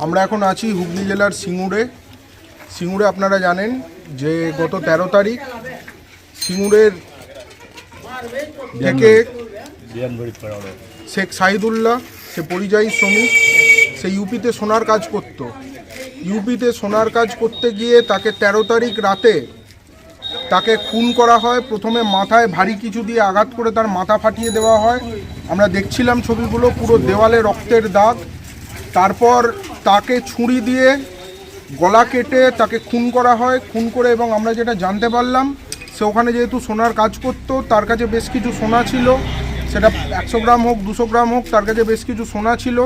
আমরা এখন আছি হুগলি জেলার সিঙ্গুরে আপনারা জানেন যে গত 13 তারিখ সিঙ্গুরের থেকে শেখ সাহিদুল্লাহ, সে পরিযায়ী শ্রমিক, সে ইউপিতে সোনার কাজ করত। ইউপিতে সোনার কাজ করতে গিয়ে তাকে 13 তারিখ রাতে তাকে খুন করা হয়। প্রথমে মাথায় ভারী কিছু দিয়ে আঘাত করে তার মাথা ফাটিয়ে দেওয়া হয়। আমরা দেখছিলাম ছবিগুলো, পুরো দেওয়ালে রক্তের দাগ। তারপর তাকে ছুরি দিয়ে গলা কেটে তাকে খুন করা হয়। খুন করে, এবং আমরা যেটা জানতে পারলাম, সে ওখানে যেহেতু সোনার কাজ করতো, তার কাছে বেশ কিছু সোনা ছিল, সেটা 100 গ্রাম হোক 200 গ্রাম হোক, তার কাছে বেশ কিছু সোনা ছিল,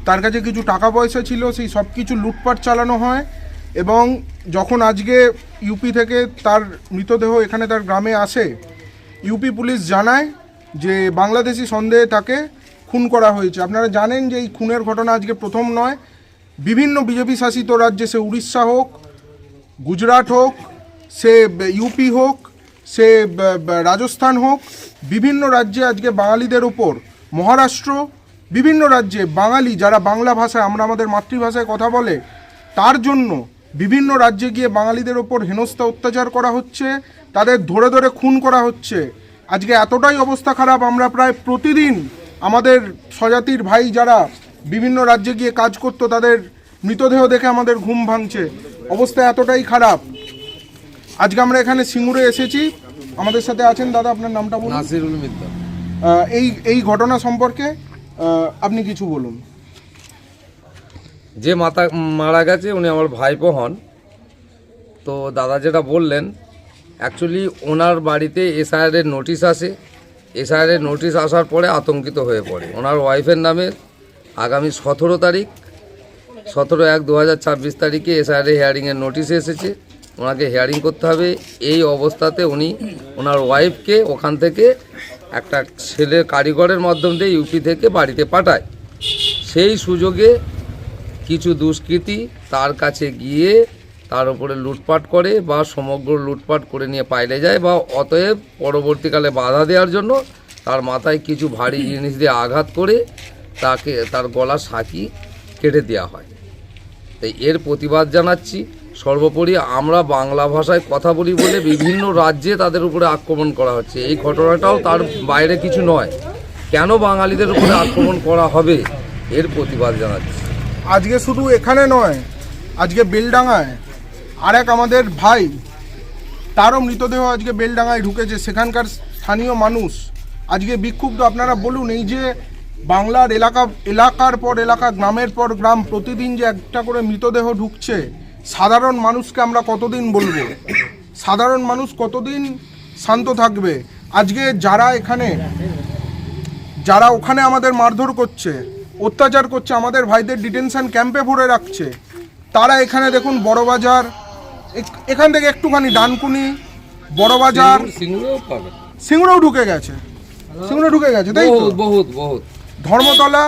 তার কাছে কিছু টাকা পয়সা ছিল। সেই সব কিছু লুটপাট চালানো হয়। এবং যখন আজকে ইউপি থেকে তার মৃতদেহ এখানে তার গ্রামে আসে, ইউপি পুলিশ জানায় যে বাংলাদেশি সন্দেহে তাকে খুন করা হয়েছে। আপনারা জানেন যে এই খুনের ঘটনা আজকে প্রথম নয়। বিভিন্ন বিজেপি শাসিত রাজ্যে, সে উড়িষ্যা হোক, গুজরাট হোক, সে ইউপি হোক, সে রাজস্থান হোক, বিভিন্ন রাজ্যে আজকে বাঙালিদের ওপর, মহারাষ্ট্র, বিভিন্ন রাজ্যে বাঙালি যারা বাংলা ভাষায়, আমরা আমাদের মাতৃভাষায় কথা বলে, তার জন্য বিভিন্ন রাজ্যে গিয়ে বাঙালিদের ওপর হেনস্থা অত্যাচার করা হচ্ছে, তাদের ধরে ধরে খুন করা হচ্ছে। আজকে এতটাই অবস্থা খারাপ, আমরা প্রায় প্রতিদিন আমাদের স্বজাতির ভাই যারা বিভিন্ন রাজ্যে গিয়ে কাজ করতো, তাদের মৃতদেহ দেখে আমাদের ঘুম ভাঙছে। অবস্থা এতটাই খারাপ। আজকে আমরা এখানে সিঙ্গুরে এসেছি। আমাদের সাথে আছেন দাদা, আপনার নামটা বলুন। নাসিরুল মিত্র। এই ঘটনা সম্পর্কে আপনি কিছু বলুন। যে মারা গেছে উনি আমার ভাইপো হন। তো দাদা যেটা বললেন, অ্যাকচুয়ালি ওনার বাড়িতে এসআইআরের নোটিশ আসে। এসআইআরের নোটিশ আসার পরে আতঙ্কিত হয়ে পড়ে। ওনার ওয়াইফের নামে আগামী 17 তারিখ 17/1/2026 তারিখে এসআইআরের হিয়ারিংয়ের নোটিশ এসেছে। ওনাকে হিয়ারিং করতে হবে। এই অবস্থাতে উনি ওনার ওয়াইফকে ওখান থেকে একটা ছেলের কারিগরের মাধ্যম দিয়ে ইউপি থেকে বাড়িতে পাঠায়। সেই সুযোগে কিছু দুষ্কৃতী তার কাছে গিয়ে তার উপরে লুটপাট করে, বা সমগ্র লুটপাট করে নিয়ে পাইলে যায়, বা অতএব পরবর্তীকালে বাধা দেওয়ার জন্য তার মাথায় কিছু ভারী জিনিস দিয়ে আঘাত করে তাকে তার গলার সাঁকি কেটে দেওয়া হয়। তাই এর প্রতিবাদ জানাচ্ছি। সর্বোপরি আমরা বাংলা ভাষায় কথা বলি বলে বিভিন্ন রাজ্যে তাদের উপরে আক্রমণ করা হচ্ছে। এই ঘটনাটাও তার বাইরে কিছু নয়। কেন বাঙালিদের উপরে আক্রমণ করা হবে, এর প্রতিবাদ জানাচ্ছি। আজকে শুধু এখানে নয়, আজকে বেলডাঙায় আরেক আমাদের ভাই, তারও মৃতদেহ আজকে বেলডাঙায় ঢুকেছে। সেখানকার স্থানীয় মানুষ আজকে বিক্ষুব্ধ। আপনারা বলুন, এই যে বাংলার এলাকার পর এলাকা, গ্রামের পর গ্রাম, প্রতিদিন যে একটা করে মৃতদেহ ঢুকছে, সাধারণ মানুষকে আমরা কতদিন বলবো? সাধারণ মানুষ কতদিন শান্ত থাকবে? আজকে যারা ওখানে আমাদের মারধর করছে, অত্যাচার করছে, আমাদের ভাইদের ডিটেনশন ক্যাম্পে ভরে রাখছে, তারা এখানে দেখুন বড়বাজার, এখান থেকে একটুখানি ডানকুনি, বড়বাজার, সিঙ্গুরেও ঢুকে গেছে, তাই তো? বহুত ধর্মতলা,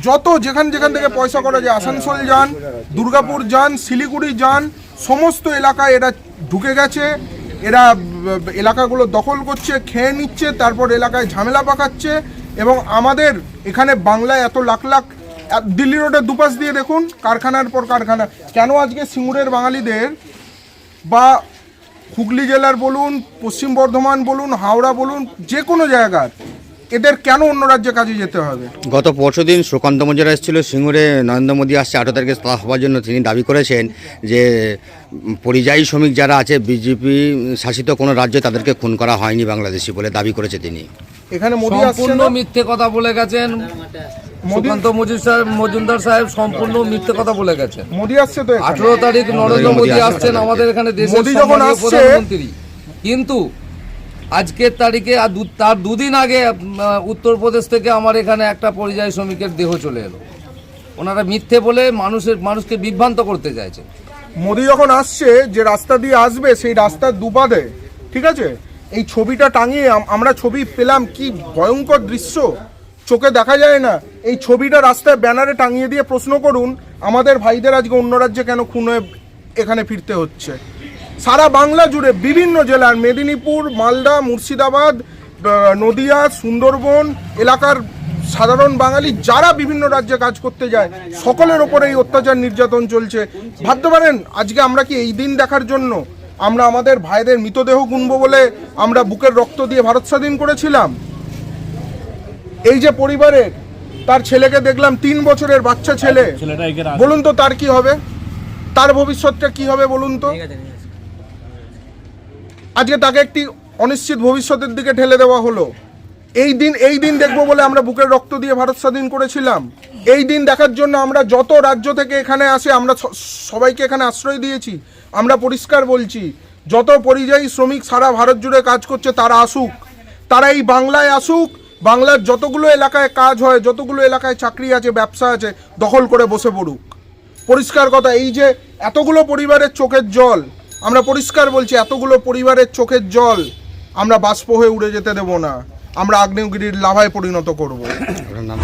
যত যেখান থেকে পয়সা করা যায়, আসানসোল যান, দুর্গাপুর যান, শিলিগুড়ি যান, সমস্ত এলাকায় এরা ঢুকে গেছে। এরা এলাকাগুলো দখল করছে, খেয়ে নিচ্ছে, তারপর এলাকায় ঝামেলা পাকাচ্ছে। এবং আমাদের এখানে বাংলায় এত লাখ লাখ, দিল্লি রোডের দুপাশ দিয়ে দেখুন কারখানার পর কারখানা। কেন আজকে সিঙ্গুরের বাঙালিদের, বা হুগলি জেলার বলুন, পশ্চিম বর্ধমান বলুন, হাওড়া বলুন, যে কোনো জায়গার, এদের কেন অন্য রাজ্যে কাজে যেতে হবে? গত পরশুদিন সুকান্ত মজুমদার এসেছিল সিঙ্গুরে। নরেন্দ্র মোদী আসছে 18 তারিখে তালা হওয়ার জন্য। তিনি দাবি করেছেন যে পরিযায়ী শ্রমিক যারা আছে বিজেপি শাসিত কোনো রাজ্যে, তাদেরকে খুন করা হয়নি বাংলাদেশি বলে দাবি করেছে তিনি। এখানে মোদী সম্পূর্ণ মিথ্যে কথা বলে গেছেন। সুকান্ত মজুমদার সাহেব সম্পূর্ণ মিথ্যে কথা বলে গেছেন। মোদী আসছে তো 18 তারিখ নরেন্দ্র মোদী আসছেন আমাদের এখানে, দেশের সম্মানীয় প্রধানমন্ত্রী। কিন্তু আজকের তারিখে তার দুদিন আগে উত্তরপ্রদেশ থেকে আমার এখানে একটা পরিযায়ী শ্রমিকের দেহ চলে এলো। ওনারা মিথ্যে বলে মানুষকে বিভ্রান্ত করতে চাইছে। মোদী যখন আসছে, যে রাস্তা দিয়ে আসবে, সেই রাস্তার দুপাশে, ঠিক আছে, এই ছবিটা টাঙিয়ে আমরা ছবি পেলাম। কি ভয়ঙ্কর দৃশ্য, চোখে দেখা যায় না। এই ছবিটা রাস্তায় ব্যানারে টাঙিয়ে দিয়ে প্রশ্ন করুন, আমাদের ভাইদের আজকে অন্য রাজ্যে কেন খুন হয়ে এখানে ফিরতে হচ্ছে? সারা বাংলা জুড়ে বিভিন্ন জেলার, মেদিনীপুর, মালদা, মুর্শিদাবাদ, নদিয়া, সুন্দরবন এলাকার সাধারণ বাঙালি যারা বিভিন্ন রাজ্যে কাজ করতে যায় সকলের ওপরে এই অত্যাচার নির্যাতন চলছে। ভাবতে পারেন আজকে আমরা কি এই দিন দেখার জন্য আমরা আমাদের ভাইদের মৃতদেহ গুনবো বলে আমরা বুকের রক্ত দিয়ে ভারত স্বাধীন করেছিলাম? এই যে পরিবারের তার ছেলেকে দেখলাম 3 বছরের বাচ্চা ছেলে, বলুন তো তার কি হবে, তার ভবিষ্যৎটা কি হবে বলুন তো? আজকে তাকে একটি অনিশ্চিত ভবিষ্যতের দিকে ঠেলে দেওয়া হলো। এই দিন দেখবো বলে আমরা বুকের রক্ত দিয়ে ভারত স্বাধীন করেছিলাম। এই দিন দেখার জন্য আমরা যত রাজ্য থেকে এখানে আসে আমরা সবাইকে এখানে আশ্রয় দিয়েছি। আমরা পরিষ্কার বলছি, যত পরিযায়ী শ্রমিক সারা ভারত জুড়ে কাজ করছে তারা আসুক, তারা এই বাংলায় আসুক। বাংলার যতগুলো এলাকায় কাজ হয়, যতগুলো এলাকায় চাকরি আছে, ব্যবসা আছে, দখল করে বসে পড়ুক। পরিষ্কার কথা, এই যে এতগুলো পরিবারের চোখের জল, আমরা পরিষ্কার বলছি, এতগুলো পরিবারের চোখের জল আমরা বাষ্প হয়ে উড়ে যেতে দেব না, আমরা আগ্নেয়গিরির লাভায় পরিণত করব। আপনার নাম?